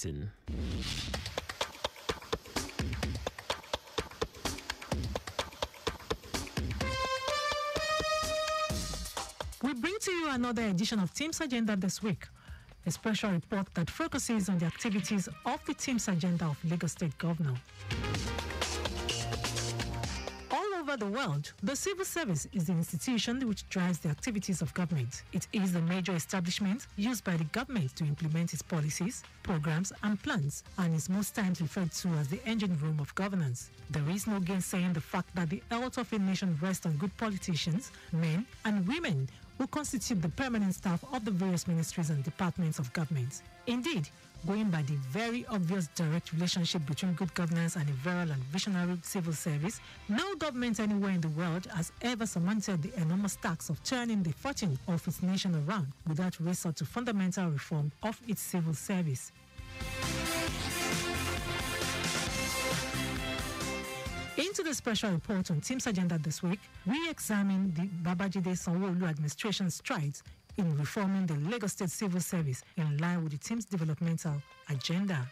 We bring to you another edition of T.H.E.M.E.S Agenda this week, a special report that focuses on the activities of the T.H.E.M.E.S Agenda of Lagos State Governor. All over the world, the civil service is the institution which drives the activities of government. It is the major establishment used by the government to implement its policies, programs and plans, and is most times referred to as the engine room of governance. There is no gainsaying the fact that the health of a nation rests on good politicians, men and women who constitute the permanent staff of the various ministries and departments of government. Indeed, going by the very obvious direct relationship between good governance and a virile and visionary civil service, no government anywhere in the world has ever surmounted the enormous task of turning the fortune of its nation around without resort to fundamental reform of its civil service. Into the special report on T.H.E.M.E.S Agenda this week, we examine the Babajide Sanwo-Olu administration's strides in reforming the Lagos State civil service in line with the T.H.E.M.E.S developmental agenda.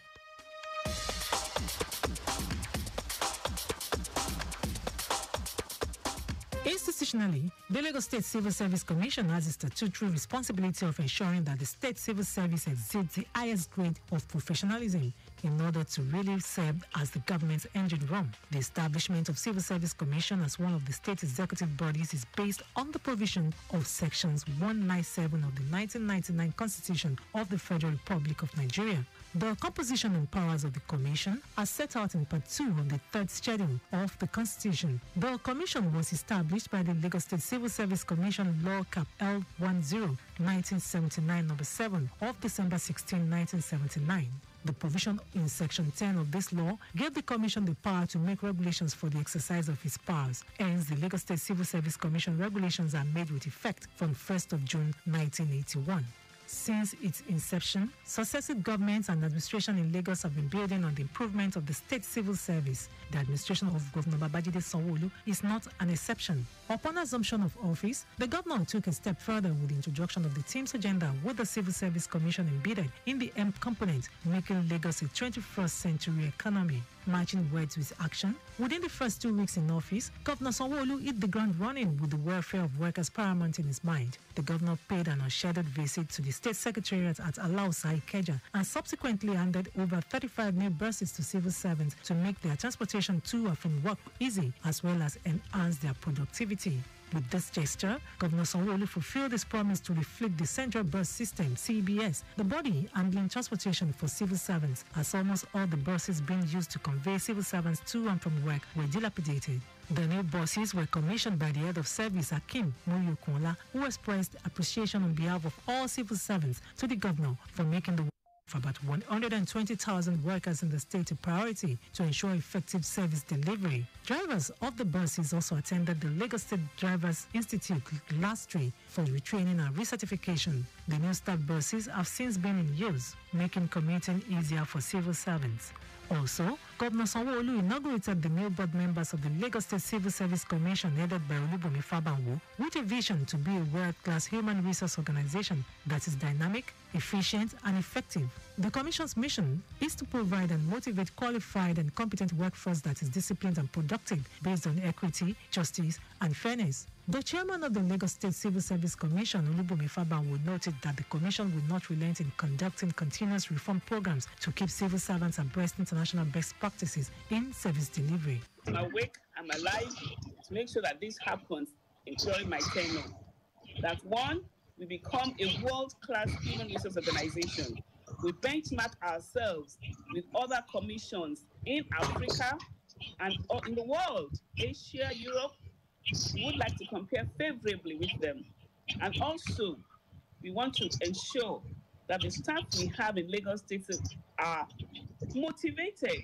Institutionally, the Lagos State Civil Service Commission has the statutory responsibility of ensuring that the state civil service exceeds the highest grade of professionalism in order to really serve as the government's engine room. The establishment of Civil Service Commission as one of the state executive bodies is based on the provision of sections 197 of the 1999 Constitution of the Federal Republic of Nigeria. The composition and powers of the Commission are set out in Part 2 of the 3rd schedule of the Constitution. The Commission was established by the Lagos State Civil Service Commission Law Cap L10 1979 No. 7 of December 16, 1979. The provision in Section 10 of this law gave the Commission the power to make regulations for the exercise of its powers. Hence, the Lagos State Civil Service Commission regulations are made with effect from 1st of June 1981. Since its inception, successive governments and administration in Lagos have been building on the improvement of the state civil service. The administration of Governor Babajide Sanwo-Olu is not an exception. Upon assumption of office, the governor took a step further with the introduction of the T.H.E.M.E.S Agenda with the Civil Service Commission embedded in the M component, making Lagos a 21st century economy. Matching words with action, within the first 2 weeks in office, Governor Sanwo-Olu hit the ground running with the welfare of workers paramount in his mind. The governor paid an unscheduled visit to the State Secretariat at Alausa, Ikeja, and subsequently handed over 35 new buses to civil servants to make their transportation to and from work easy, as well as enhance their productivity. With this gesture, Governor Sanwo-Olu fulfilled his promise to reflect the Central Bus System, CBS, the body handling transportation for civil servants, as almost all the buses being used to convey civil servants to and from work were dilapidated. The new buses were commissioned by the head of service, Akim Moyokunla, who expressed appreciation on behalf of all civil servants to the governor for making the for about 120,000 workers in the state a priority to ensure effective service delivery. Drivers of the buses also attended the Lagos State Drivers Institute last week for retraining and recertification. The new staff buses have since been in use, making commuting easier for civil servants. Also, Governor Sanwo-Olu inaugurated the new board members of the Lagos State Civil Service Commission headed by Olubunmi Fabanwo with a vision to be a world-class human resource organization that is dynamic, efficient and effective. The Commission's mission is to provide and motivate qualified and competent workforce that is disciplined and productive based on equity, justice and fairness. The chairman of the Lagos State Civil Service Commission, Olubunmi Fabanwo, noted that the Commission will not relent in conducting continuous reform programs to keep civil servants abreast international best practices in service delivery. I'm awake, I'm alive to make sure that this happens during my tenure. That one, we become a world-class human resource organization. We benchmark ourselves with other commissions in Africa and in the world, Asia, Europe. We would like to compare favorably with them. And also, we want to ensure that the staff we have in Lagos State are motivated,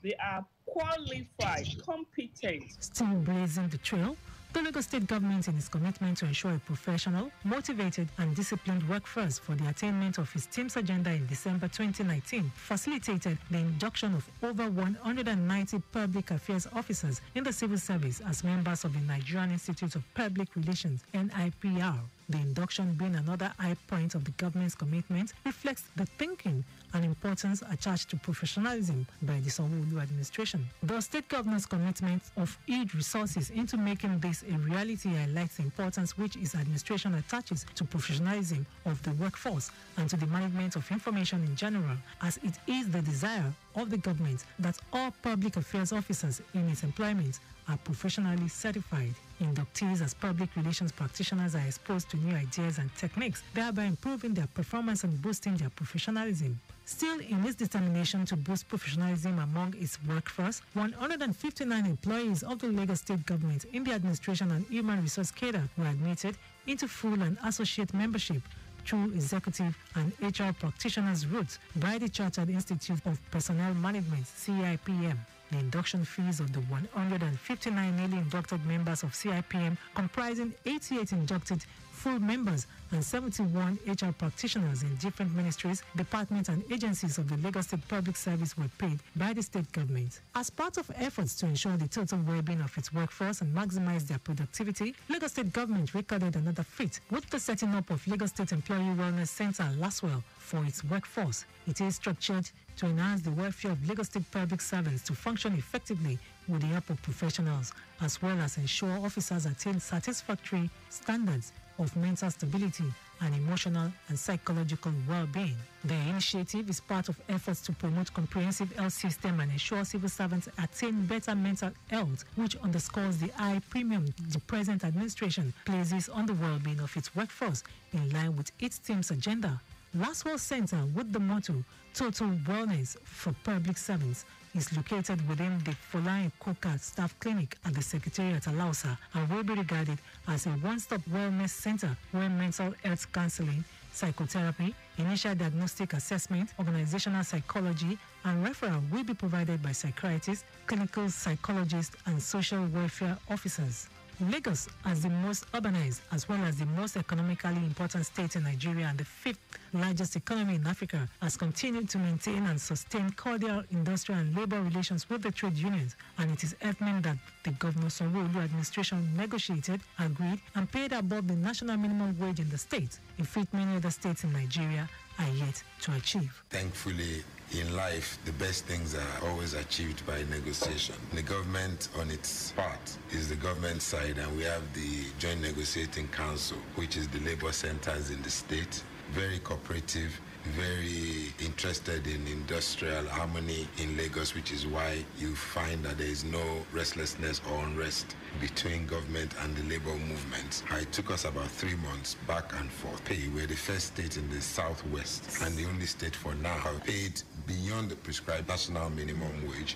they are qualified, competent. Still blazing the trail, the Lagos State government, in its commitment to ensure a professional, motivated and disciplined workforce for the attainment of its T.H.E.M.E.S agenda in December 2019, facilitated the induction of over 190 public affairs officers in the civil service as members of the Nigerian Institute of Public Relations, NIPR. The induction, being another high point of the government's commitment, reflects the thinking and importance attached to professionalism by the Sanwo-Olu administration. The state governor's commitment of huge resources into making this a reality highlights the importance which its administration attaches to professionalism of the workforce and to the management of information in general, as it is the desire of the government that all public affairs officers in its employment are professionally certified. Inductees as public relations practitioners are exposed to new ideas and techniques, thereby improving their performance and boosting their professionalism. Still, in its determination to boost professionalism among its workforce, 159 employees of the Lagos State government in the administration and human resource cadre were admitted into full and associate membership through executive and HR practitioners routes by the Chartered Institute of Personnel Management, T.H.E.M.E.S. The induction fees of the 159 newly inducted members of T.H.E.M.E.S, comprising 88 inducted full members and 71 HR practitioners in different ministries, departments and agencies of the Lagos State Public Service were paid by the state government. As part of efforts to ensure the total well-being of its workforce and maximize their productivity, Lagos State government recorded another feat with the setting up of Lagos State Employee Wellness Center, LASWELL, for its workforce. It is structured to enhance the welfare of Lagos State public servants to function effectively with the help of professionals, as well as ensure officers attain satisfactory standards of mental stability and emotional and psychological well-being. The initiative is part of efforts to promote comprehensive health system and ensure civil servants attain better mental health, which underscores the high premium the present administration places on the well-being of its workforce in line with its team's agenda. LASWELL Center, with the motto Total Wellness for Public Servants, is located within the Folarin Koka Staff Clinic at the Secretariat at Alausa and will be regarded as a one-stop wellness center where mental health counseling, psychotherapy, initial diagnostic assessment, organizational psychology, and referral will be provided by psychiatrists, clinical psychologists, and social welfare officers. Lagos, as the most urbanized as well as the most economically important state in Nigeria and the fifth largest economy in Africa, has continued to maintain and sustain cordial industrial and labor relations with the trade unions, and it is evident that the Governor Sanwo-Olu administration negotiated, agreed, and paid above the national minimum wage in the state, a feat many other states in Nigeria are yet to achieve. Thankfully, in life, the best things are always achieved by negotiation. The government, on its part, is the government side, and we have the Joint Negotiating Council, which is the labor centers in the state. Very cooperative, very interested in industrial harmony in Lagos, which is why you find that there is no restlessness or unrest between government and the labor movement. It took us about 3 months back and forth. We're the first state in the southwest and the only state for now paid beyond the prescribed national minimum wage.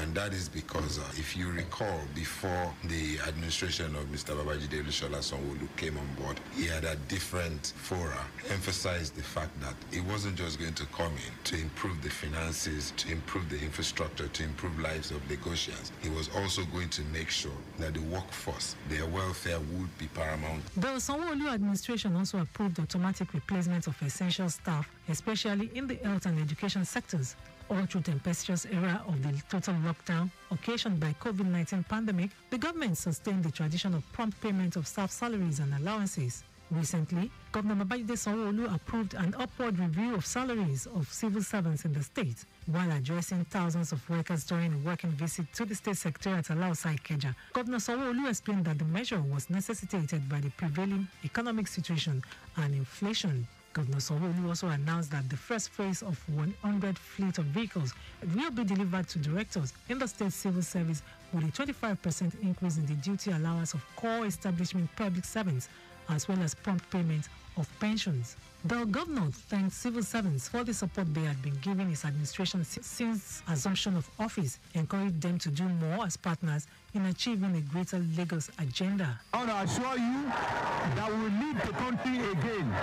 And that is because, if you recall, before the administration of Mr. Babajide Olusola Sanwo-Olu came on board, he had a different fora, emphasized the fact that it wasn't just going to come in to improve the finances, to improve the infrastructure, to improve lives of Lagosians. He was also going to make sure that the workforce, their welfare would be paramount. The Sanwo-Olu administration also approved automatic replacement of essential staff, especially in the health and education sectors. All through tempestuous era of the total lockdown occasioned by COVID-19 pandemic, the government sustained the tradition of prompt payment of staff salaries and allowances. Recently, Governor Babajide Sanwo-Olu approved an upward review of salaries of civil servants in the state, while addressing thousands of workers during a working visit to the state secretariat at Alausa Ikeja. Governor Sanwo-Olu explained that the measure was necessitated by the prevailing economic situation and inflation. Governor Sanwo-Olu also announced that the first phase of 100 fleet of vehicles will be delivered to directors in the state civil service with a 25% increase in the duty allowance of core establishment public servants, as well as prompt payment of pensions. The governor thanked civil servants for the support they had been giving his administration since assumption of office, encouraged them to do more as partners in achieving a greater Lagos agenda. I want to assure you that we will lead the country again.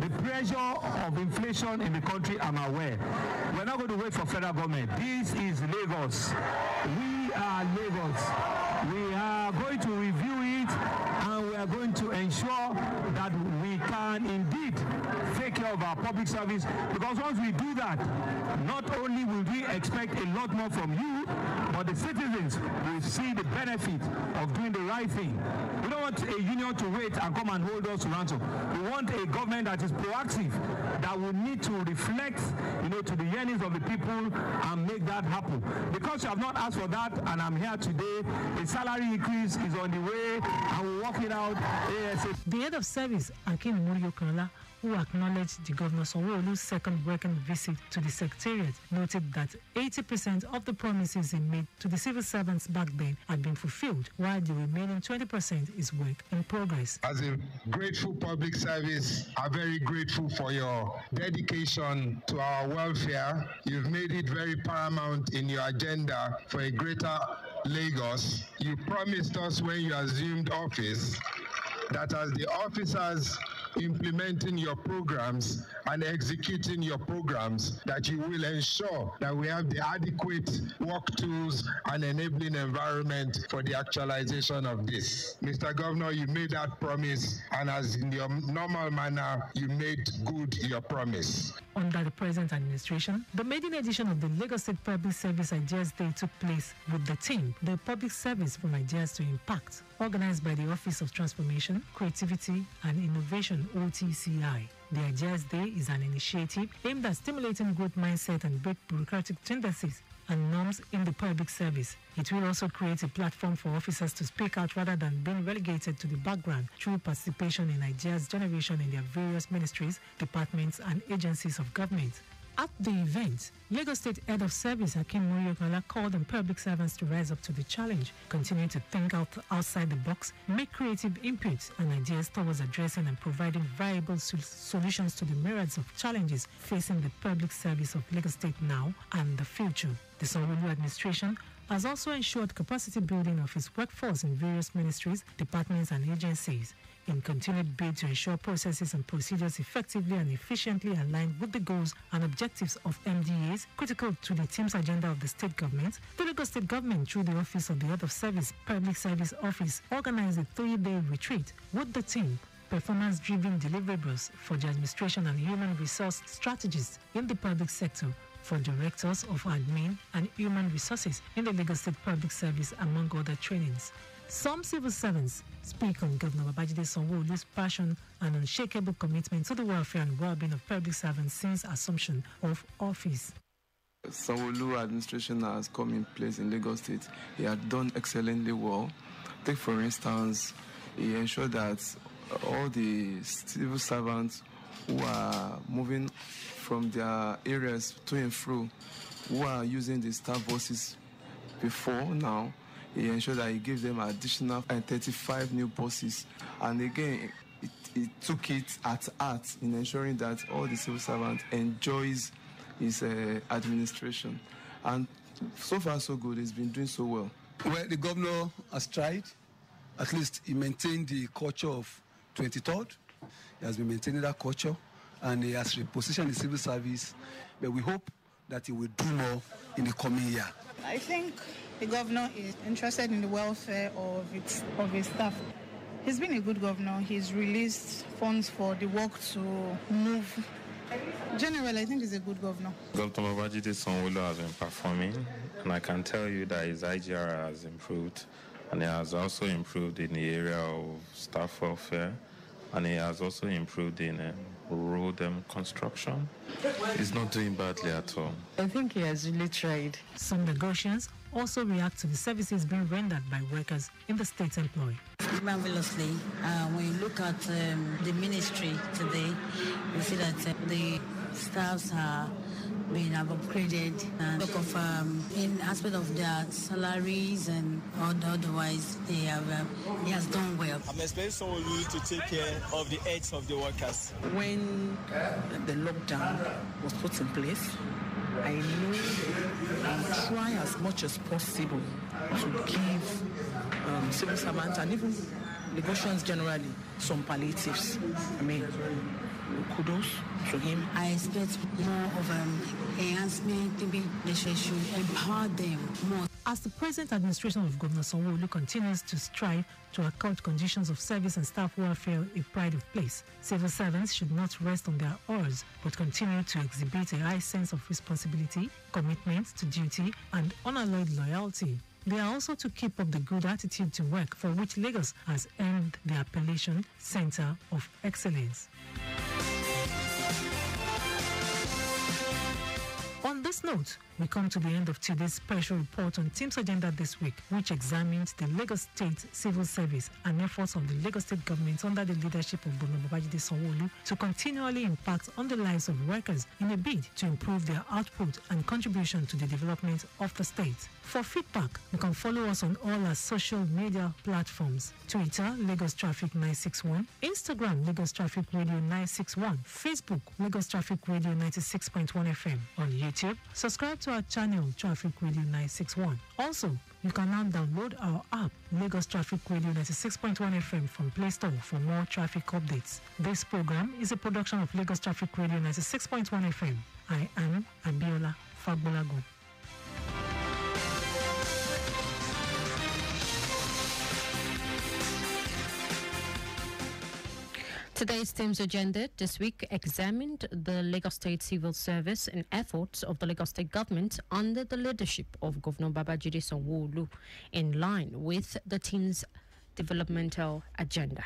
The pressure of inflation in the country, I'm aware. We're not going to wait for federal government. This is Lagos. We are Lagos. We are going to review it, and we are going to ensure that we can indeed take care of our public service, because once we do that, not only will we expect a lot more from you, but the citizens will see the benefit of doing the right thing. We don't want a union to wait and come and hold us to ransom. We want a government that is proactive, that will need to reflect, to the yearnings of the people and make that happen. Because you have not asked for that, and I'm here today, a salary increase is on the way, and we'll work it out ASAP. The head of service, Akin Muriokola, who acknowledged the Governor Sanwo-Olu's second working visit to the Secretariat, noted that 80% of the promises he made to the civil servants back then had been fulfilled, while the remaining 20% is work in progress. As a grateful public service, I'm very grateful for your dedication to our welfare. You've made it very paramount in your agenda for a greater Lagos. You promised us when you assumed office that as the officers implementing your programs and executing your programs, that you will ensure that we have the adequate work tools and enabling environment for the actualization of this. Mr. Governor, you made that promise, and as in your normal manner, you made good your promise. Under the present administration, the maiden edition of the Lagos State Public Service Ideas Day took place with the T.E.M.E, the Public Service from Ideas to Impact, organized by the Office of Transformation, Creativity and Innovation, OTCI. The Ideas Day is an initiative aimed at stimulating growth mindset and break bureaucratic tendencies and norms in the public service. It will also create a platform for officers to speak out rather than being relegated to the background through participation in ideas generation in their various ministries, departments, and agencies of government. At the event, Lagos State Head of Service Akin Muriokola called on public servants to rise up to the challenge, continue to think outside the box, make creative inputs and ideas towards addressing and providing viable solutions to the myriads of challenges facing the public service of Lagos State now and the future. The Sanwo-Olu administration has also ensured capacity building of its workforce in various ministries, departments and agencies, in continued bid to ensure processes and procedures effectively and efficiently aligned with the goals and objectives of MDAs critical to the T.E.M.E.S agenda of the state government. The Lagos State government, through the Office of the Head of Service, Public Service Office, organized a 3-day retreat with the team, performance-driven deliverables for the administration and human resource strategists in the public sector, for directors of admin and human resources in the Lagos State Public Service, among other trainings. Some civil servants speak on Governor Babajide Sanwo-Olu's passion and unshakable commitment to the welfare and well-being of public servants since assumption of office. Sanwo-Olu administration has come in place in Lagos State. He had done excellently well. Take, for instance, he ensured that all the civil servants who are moving from their areas to and fro, who are using the staff buses before now, he ensured that he gave them additional 35 new buses. And again, he took it at heart in ensuring that all the civil servants enjoys his administration. And so far, so good. He's been doing so well. Well, the governor has tried. At least he maintained the culture of 23rd. He has been maintaining that culture, and he has repositioned the civil service. But we hope that he will do more in the coming year. I think the governor is interested in the welfare of his staff. He's been a good governor. He's released funds for the work to move. Generally, I think he's a good governor. Governor Babajide Sanwo-Olu has been performing, and I can tell you that his IGR has improved, and he has also improved in the area of staff welfare, and he has also improved in road construction. He's not doing badly at all. I think he has really tried. Some negotiations also react to the services being rendered by workers in the state employ. Marvelously, when you look at the ministry today, you see that the staffs are being upgraded, and look of in aspect of their salaries and otherwise he has done well. I'm expecting someone to take care of the heads of the workers. When the lockdown was put in place, I knew I'll try as much as possible to give civil servants and even negotiations generally some palliatives. I mean, kudos to him. I expect more of enhancement. Maybe they should empower them more. As the present administration of Governor Sanwo-Olu continues to strive to accord conditions of service and staff welfare a pride of place, civil servants should not rest on their oars but continue to exhibit a high sense of responsibility, commitment to duty, and unalloyed loyalty. They are also to keep up the good attitude to work for which Lagos has earned the appellation Center of Excellence. On this note, we come to the end of today's special report on T.H.E.M.E.S agenda this week, which examines the Lagos State Civil Service and efforts of the Lagos State government under the leadership of Governor Babajide Sanwo-Olu to continually impact on the lives of workers in a bid to improve their output and contribution to the development of the state. For feedback, you can follow us on all our social media platforms: Twitter, Lagos Traffic 961, Instagram, Lagos Traffic Radio 961, Facebook, Lagos Traffic Radio 96.1 FM. On YouTube, subscribe to our channel, Traffic Radio 961. Also, you can now download our app, Lagos Traffic Radio 96.1 FM from Play Store for more traffic updates. This program is a production of Lagos Traffic Radio 96.1 FM. I am Abiola Fagbolago. Today's T.H.E.M.E.S agenda this week examined the Lagos State Civil Service and efforts of the Lagos State government under the leadership of Governor Babajide Sanwo-Olu in line with the T.H.E.M.E.S developmental agenda.